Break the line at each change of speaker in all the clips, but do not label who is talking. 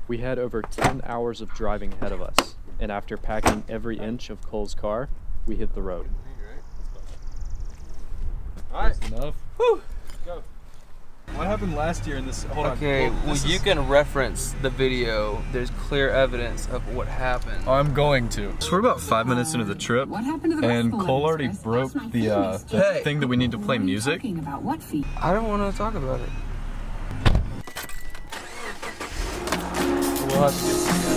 We had over 10 hours of driving ahead of us, and after packing every inch of Cole's car, we hit the road.
Alright. That's enough. Whew. Let's go. What happened last year in this? Hold
okay,
on.
well, you can reference the video. There's clear evidence of what happened.
I'm going to. So we're about 5 minutes into the trip, and Cole already broke the thing that we need to play music.
I don't want to talk about it. We'll have to do something.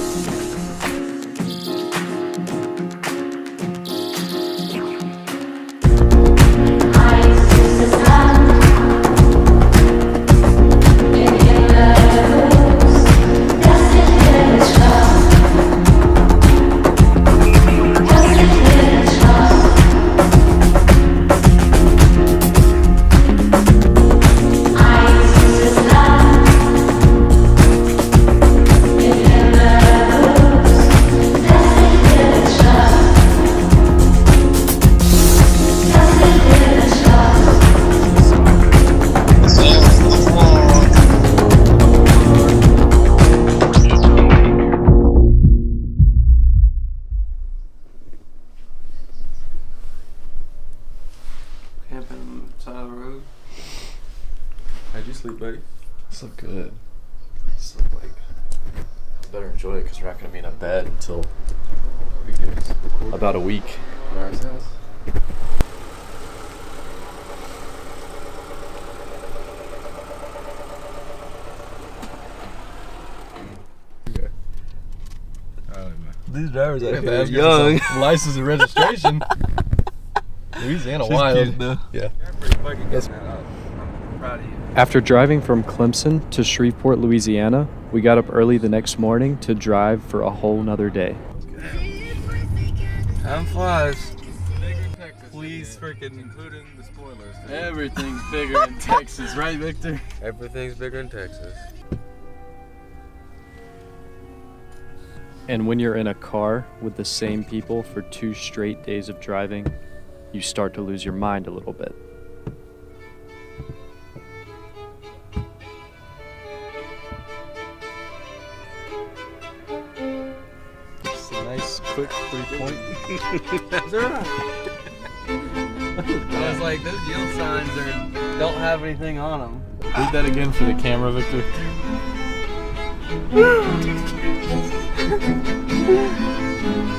How'd you sleep, buddy?
I slept good. I slept like... I better enjoy it because we're not going to be in a bed until about a week.
Lara's house. Okay.
These drivers
Yeah,
are young.
License and registration. Louisiana wild. Yeah.
Yes. I'm proud of you.
After driving from Clemson to Shreveport, Louisiana, we got up early the next morning to drive for a whole nother day.
Time flies.
Please freaking including the spoilers. Everything's bigger in Texas, right, Victor?
Everything's bigger in Texas.
And when you're in a car with the same people for 2 straight days of driving, you start to lose your mind a little bit.
It's a nice, quick 3-point.
I was like, those yield signs don't have anything on them.
Read that again for the camera, Victor.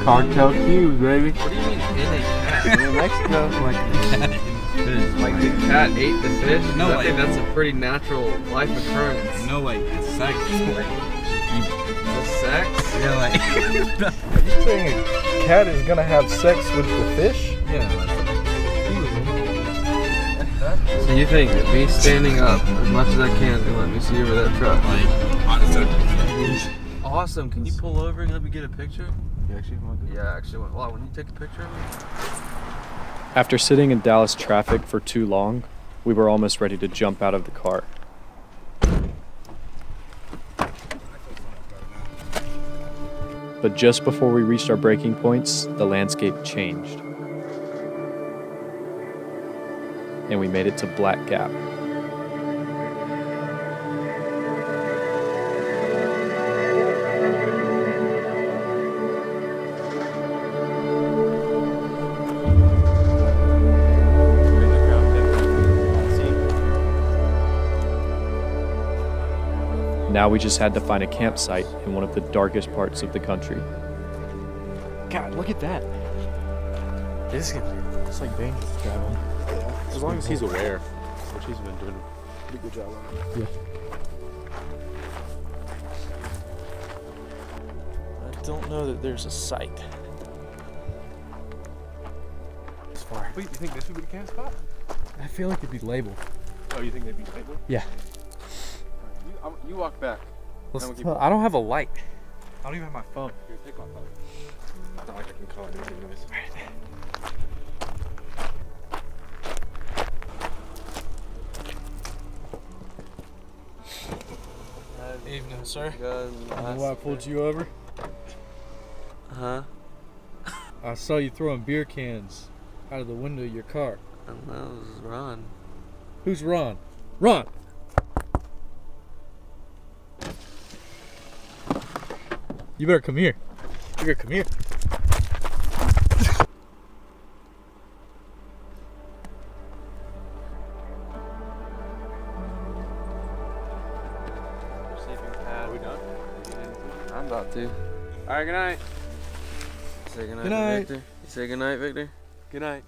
Cartel cubes, baby. What do you mean in a cat? In Mexico, like the cat ate the fish. No, I think that's a pretty natural life occurrence.
No, like sex.
The sex?
Yeah, like.
Are you saying a cat is gonna have sex with the fish?
Yeah.
So you think me standing up as much as I can to let me see over that truck?
Like, honestly.
Awesome. Can you pull over and let me get a picture?
You actually want to?
Yeah, actually. Wow, when you take a picture of me?
After sitting in Dallas traffic for too long, we were almost ready to jump out of the car. But just before we reached our breaking points, the landscape changed. And we made it to Black Gap. Now we just had to find a campsite in one of the darkest parts of the country. God, look at that.
It's like dangerous traveling.
Yeah.
As long as he's aware, which he's been doing a pretty good job on.
Yeah.
I don't know that there's a site. It's far.
Wait, you think this would be the camp spot?
I feel like it'd be labeled.
Oh, you think they'd be labeled?
Yeah.
You walk back.
I don't have a light.
I don't even have my phone. Here, take my phone. It's not like I can call it anyways.
Evening, sir.
Why I pulled you over?
Huh?
I saw you throwing beer cans out of the window of your car.
I don't know, this is Ron.
Who's Ron? Ron! You better come here. You better come here.
Are we done? I'm about to. Alright, good night. Say good night,
Good night.
Victor. You say good night, Victor. Good night.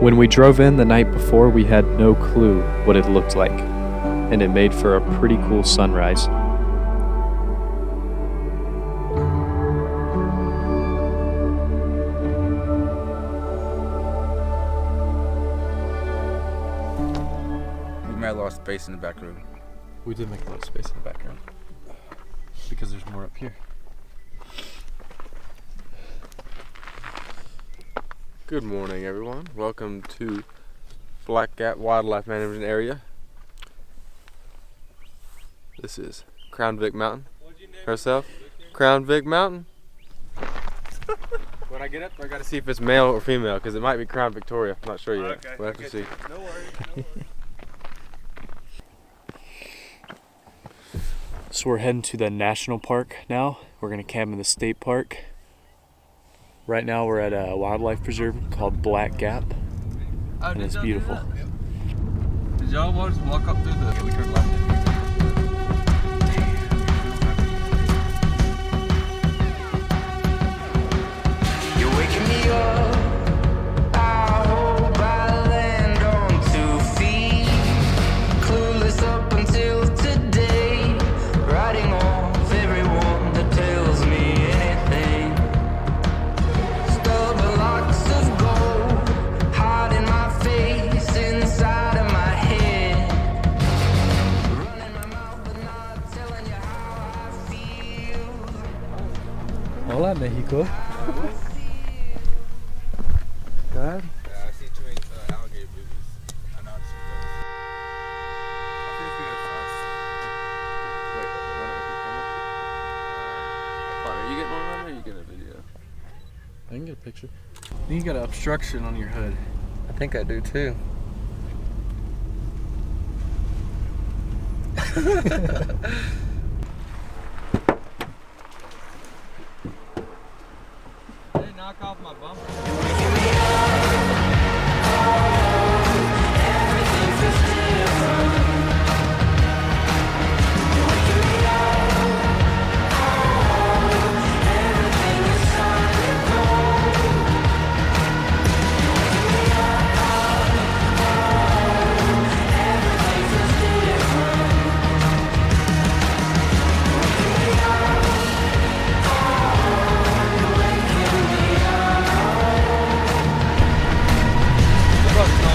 When we drove in the night before, we had no clue what it looked like, and it made for a pretty cool sunrise.
We made a lot of space in the back room.
We did make a lot of space in the background because there's more up here.
Good morning, everyone. Welcome to Black Gap Wildlife Management Area. This is Crown Vic Mountain. Herself, Crown Vic Mountain. When I get up there, I gotta see if it's male or female, because it might be Crown Victoria. I'm not sure yet.
Okay,
We'll have to see.
No worries.
So we're heading to the national park now. We're gonna camp in the state park. Right now we're at a wildlife preserve called Black Gap, and it's beautiful.
Did y'all just walk up through the...
Yeah, we turned left.
You're waking me up. I hope I land on 2 feet. Clueless up until today. Writing off everyone that tells me anything. Stubborn locks of gold hiding my face inside of my head. Running my mouth but not telling you how I feel.
Hola, Mexico.
God.
Yeah, I see too many alligator movies. I know I've seen those. I think we
Wait, are you getting one or are you getting a video?
I can get a picture. I think you got an obstruction on your hood.
I think I do too. Hey, knock off my bumper.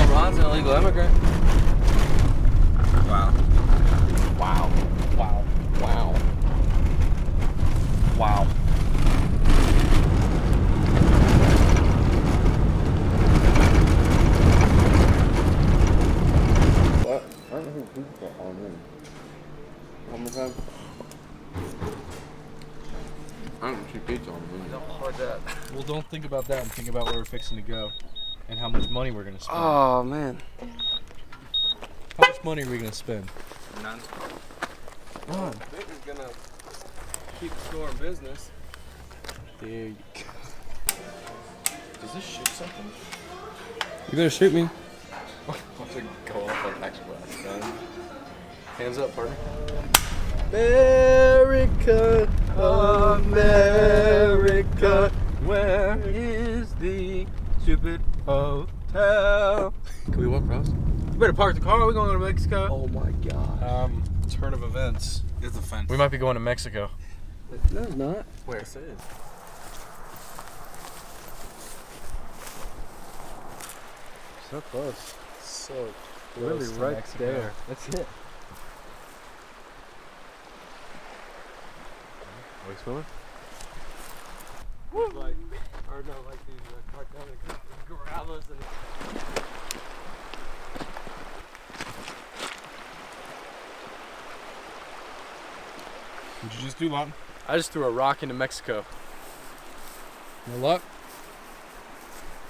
Ron's an illegal immigrant.
Wow.
Wow. Wow. Wow. Wow.
What? I don't know who people are on in. One more time. I don't see pizza on me. Don't hold that.
Well, don't think about that and think about where we're fixing to go and how much money we're going to spend.
Oh man.
How much money are we gonna spend?
None.
Oh. Vic is gonna keep the store in business.
There you go.
Does this shoot something?
You better shoot me.
Watch it go off like next blast, son.
Hands up, partner.
America, America, where is the stupid hotel?
Can we walk across?
You better park the car. We're going to Mexico.
Oh my god.
Turn of events.
It's a fence.
We might be going to Mexico.
No, it's not.
Where? It is.
So close.
So
Literally
close to
right
Mexico.
there. That's it. Are we swimming? Like, or no, like these cartelic gorillas and.
Did you just do Lawton?
I just threw a rock into Mexico.
No luck?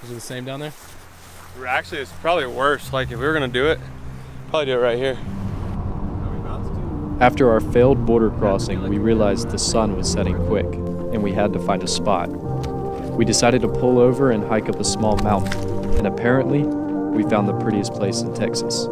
Is it the same down there?
Actually, it's probably worse. Like, if we were gonna do it, probably do it right here.
After our failed border crossing, we realized the sun was setting quick, and we had to find a spot. We decided to pull over and hike up a small mountain, and apparently, we found the prettiest place in Texas.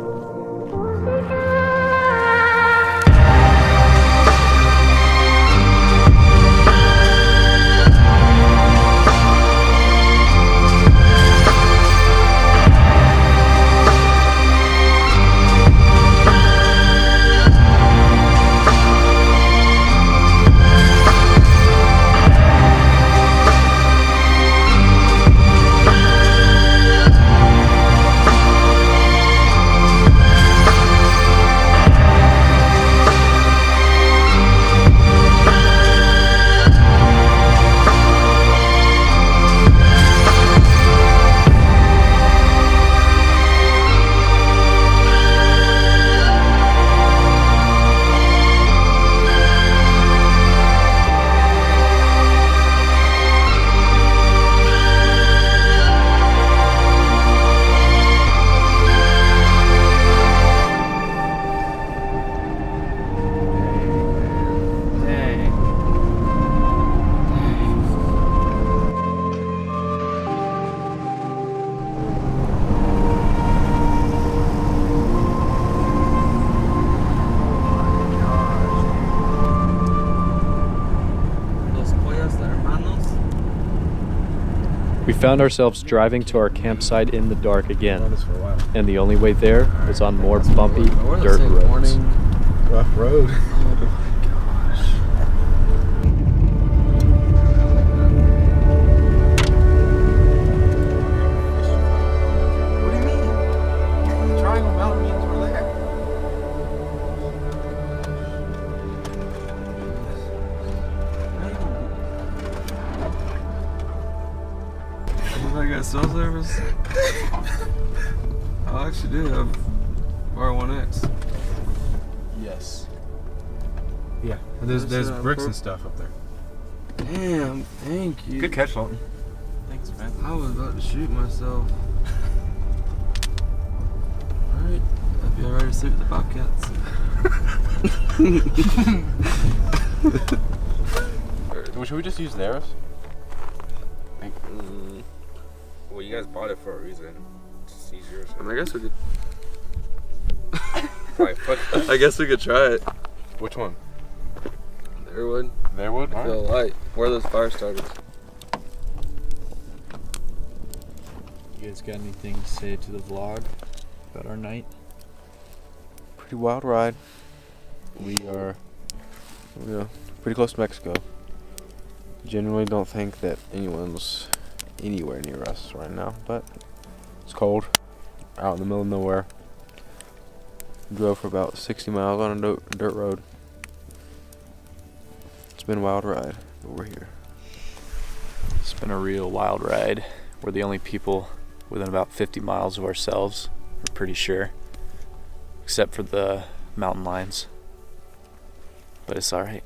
We found ourselves driving to our campsite in the dark again, and the only way there was on more bumpy dirt roads.
Rough road.
What do you mean? Triangle Mountain means we're there. I got cell service. I actually do have R1X.
Yes. Yeah. And there's bricks and stuff up there.
Damn, thank you.
Good catch, Lawton. Thanks, man.
I was about to shoot myself. Alright, I'll be alright to sleep with the Bobcats.
Should we just use theirs?
Well, you guys bought it for a reason. Just use yours.
I mean, I guess we could.
Right,
I guess we could try it.
Which one?
There would.
There would?
I feel light. Where are those fire starters?
You guys got anything to say to the vlog about our night?
pretty wild ride. We are, pretty close to Mexico. Genuinely don't think that anyone's anywhere near us right now, but it's cold, out in the middle of nowhere. Drove for about 60 miles on a dirt road. It's been a wild ride, but we're here.
It's been a real wild ride. We're the only people within about 50 miles of ourselves, we're pretty sure, except for the mountain lions. But it's alright.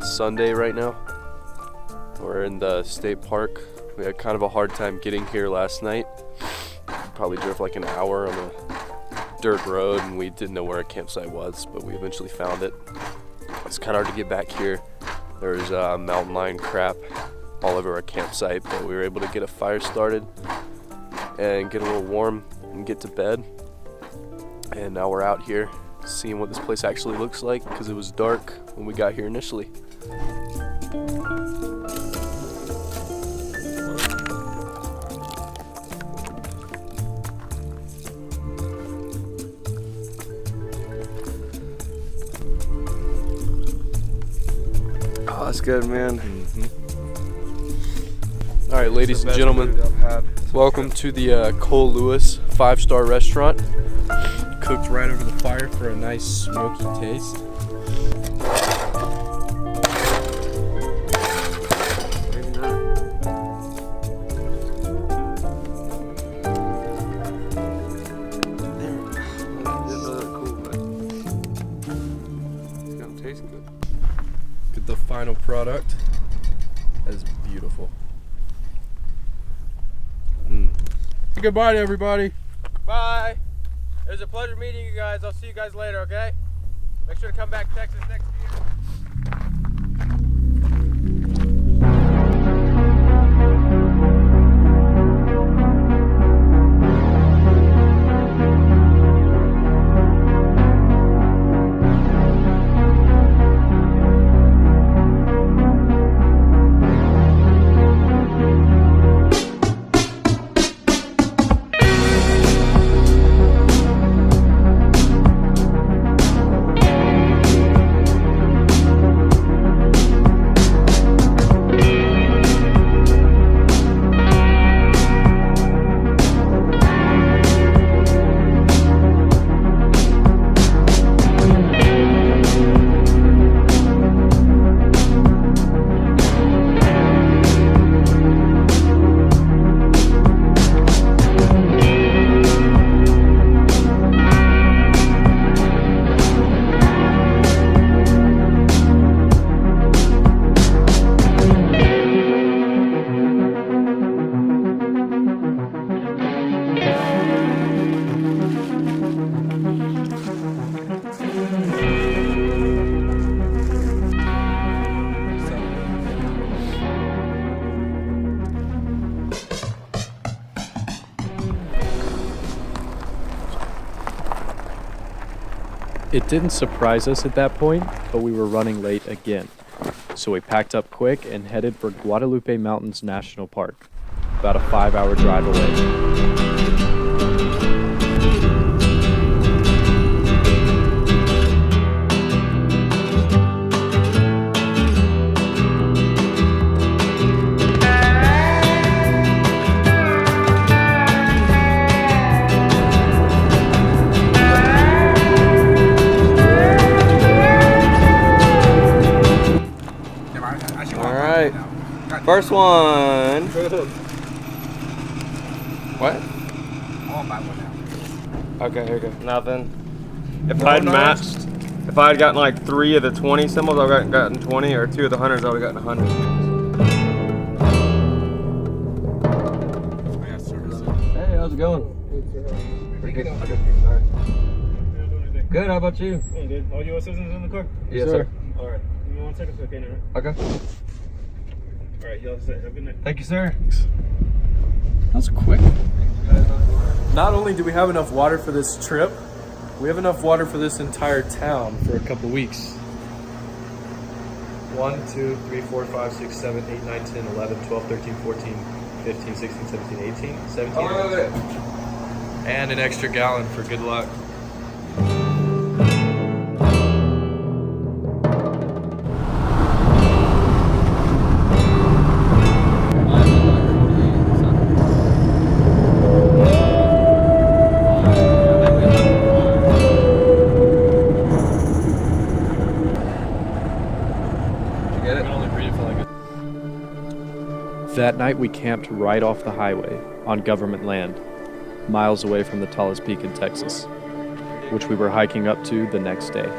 Sunday right now. We're in the state park. We had kind of a hard time getting here last night. Probably drove like an hour on the dirt road and we didn't know where our campsite was, but we eventually found it. It's kind of hard to get back here. There's mountain lion crap all over our campsite, but we were able to get a fire started and get a little warm and get to bed. And now we're out here seeing what this place actually looks like, because it was dark when we got here initially.
Oh, that's good, man.
All right, ladies and gentlemen, welcome to the Cole Lewis 5-star restaurant.
Cooked right over the fire for a nice smoky taste. Get the final product. That is beautiful. Goodbye to everybody.
Bye. It was a pleasure meeting you guys. I'll see you guys later, okay? Make sure to come back to Texas next year.
It didn't surprise us at that point, but we were running late again. So we packed up quick and headed for Guadalupe Mountains National Park, about a 5-hour drive away.
First one. What? Okay, here we go. Nothing. If I'd matched, if I had gotten like 3 of the 20 symbols, I would have gotten 20, or 2 of the 100s, I would have gotten 100. Hey, how's it going? Pretty good. Good, how about you?
Yeah, good. All U.S. citizens in the car?
Yes, sir.
All right. Give me 1 second so I can, all right?
Okay.
All right, y'all set. Have a good night.
Thank you, sir.
That was quick. Not only do we have enough water for this trip, we have enough water for this entire town for a couple weeks. 1, 2, 3, 4, 5, 6, 7, 8, 9, 10, 11, 12, 13, 14, 15, 16, 17, 18, 17. And an extra gallon for good luck.
That night we camped right off the highway on government land, miles away from the tallest peak in Texas, which we were hiking up to the next day.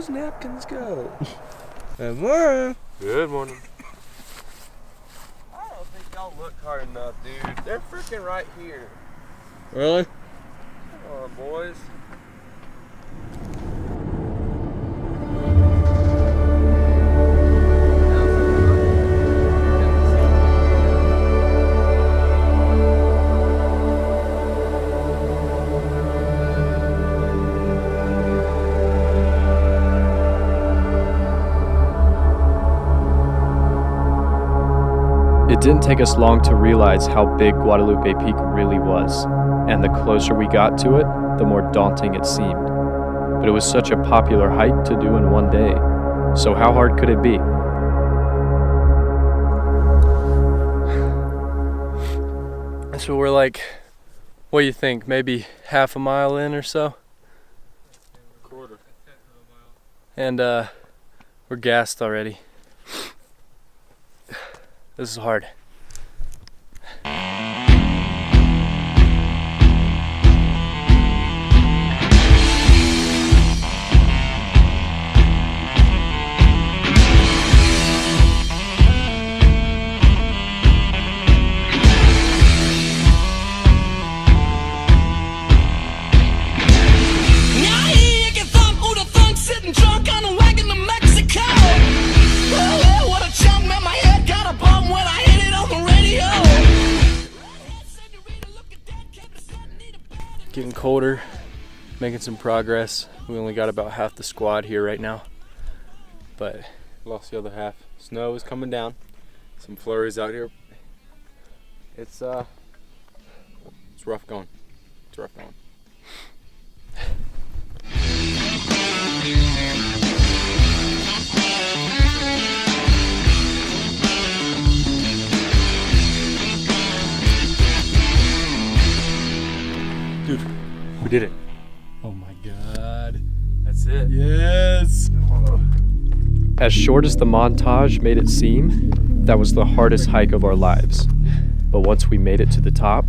those napkins go? Good morning.
Good morning.
I don't think y'all look hard enough, dude. They're freaking right here. Really? Come on, boys.
It didn't take us long to realize how big Guadalupe Peak really was, and the closer we got to it, the more daunting it seemed. But it was such a popular hike to do in one day, so how hard could it be?
So we're like, what do you think? Maybe half a mile in or so?
Quarter.
And we're gassed already. This is hard. Getting colder, making some progress. We only got about half the squad here right now, but
Lost the other half. Snow is coming down. Some flurries out here. It's rough going. It's rough going.
dude, we did it.
Oh my god.
That's it.
Yes! As short as the montage made it seem, that was the hardest hike of our lives. But once we made it to the top,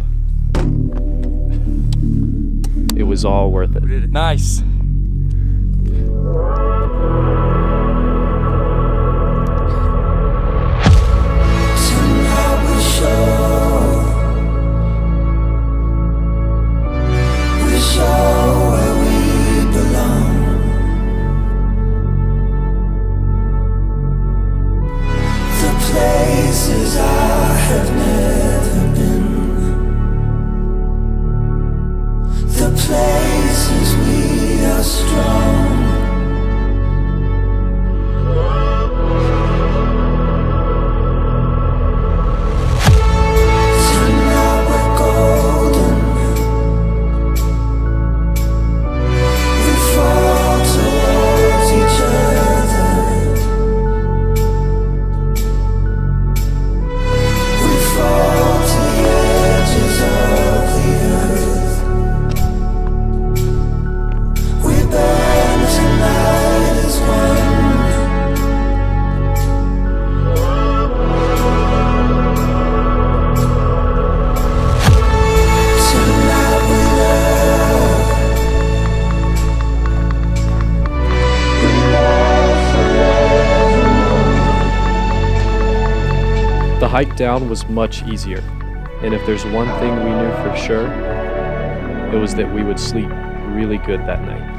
it was all worth it.
We did it. Nice.
The hike down was much easier, and if there's one thing we knew for sure, it was that we would sleep really good that night.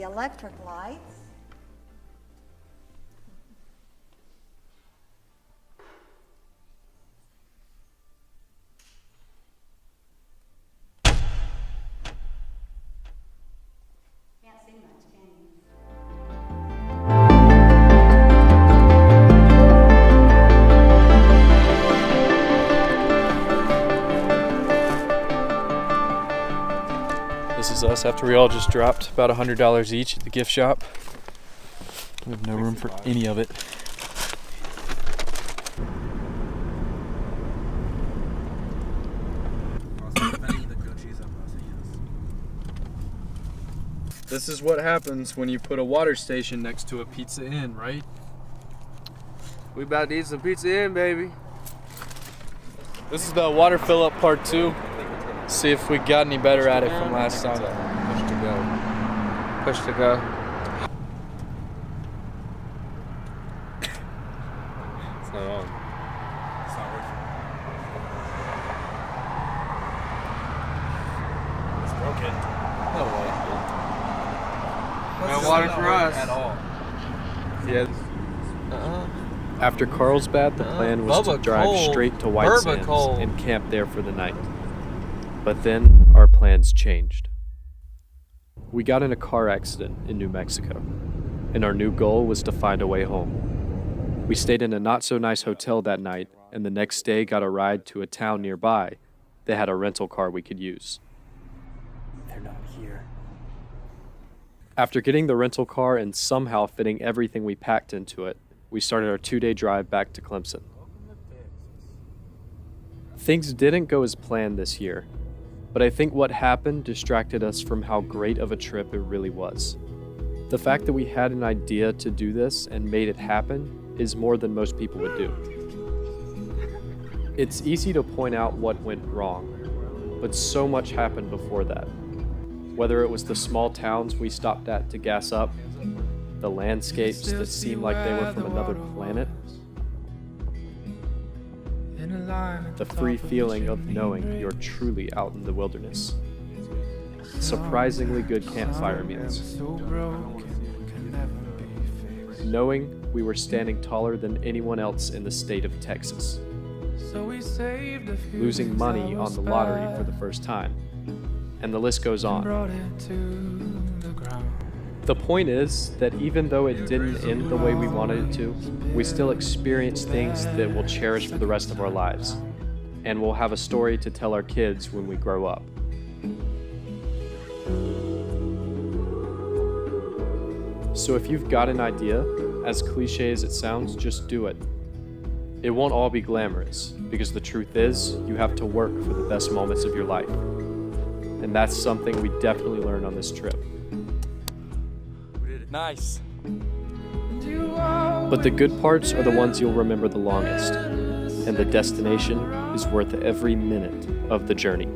electric lights. Can't see much, can you?
This is us after we all just dropped about $100 each at the gift shop. We have no room for any of it. This is what happens when you put a water station next to a Pizza Inn, right?
We about to eat some Pizza Inn, baby.
This is the water fill up part 2. See if we got any better at it from last time.
Push to go. Push to go. It's not on.
It's not working. It's broken.
No way. No water for us.
At all.
Yeah.
After Carlsbad, the plan was to
Bubba
drive
cold.
straight to White
Bubba
Sands
cold.
and camp there for the night. But then our plans changed. We got in a car accident in New Mexico, and our new goal was to find a way home. We stayed in a not-so-nice hotel that night, and the next day got a ride to a town nearby that had a rental car we could use. They're not here. After getting the rental car and somehow fitting everything we packed into it, we started our 2-day drive back to Clemson. Things didn't go as planned this year, but I think what happened distracted us from how great of a trip it really was. The fact that we had an idea to do this and made it happen is more than most people would do. It's easy to point out what went wrong, but so much happened before that. Whether it was the small towns we stopped at to gas up, the landscapes that seemed like they were from another planet, the free feeling of knowing you're truly out in the wilderness, surprisingly good campfire meals, knowing we were standing taller than anyone else in the state of Texas, losing money on the lottery for the first time, and the list goes on. The point is that even though it didn't end the way we wanted it to, we still experienced things that we'll cherish for the rest of our lives, and we'll have a story to tell our kids when we grow up. So if you've got an idea, as cliche as it sounds, just do it. It won't all be glamorous, because the truth is, you have to work for the best moments of your life. And that's something we definitely learned on this trip.
Nice.
But the good parts are the ones you'll remember the longest, and the destination is worth every minute of the journey.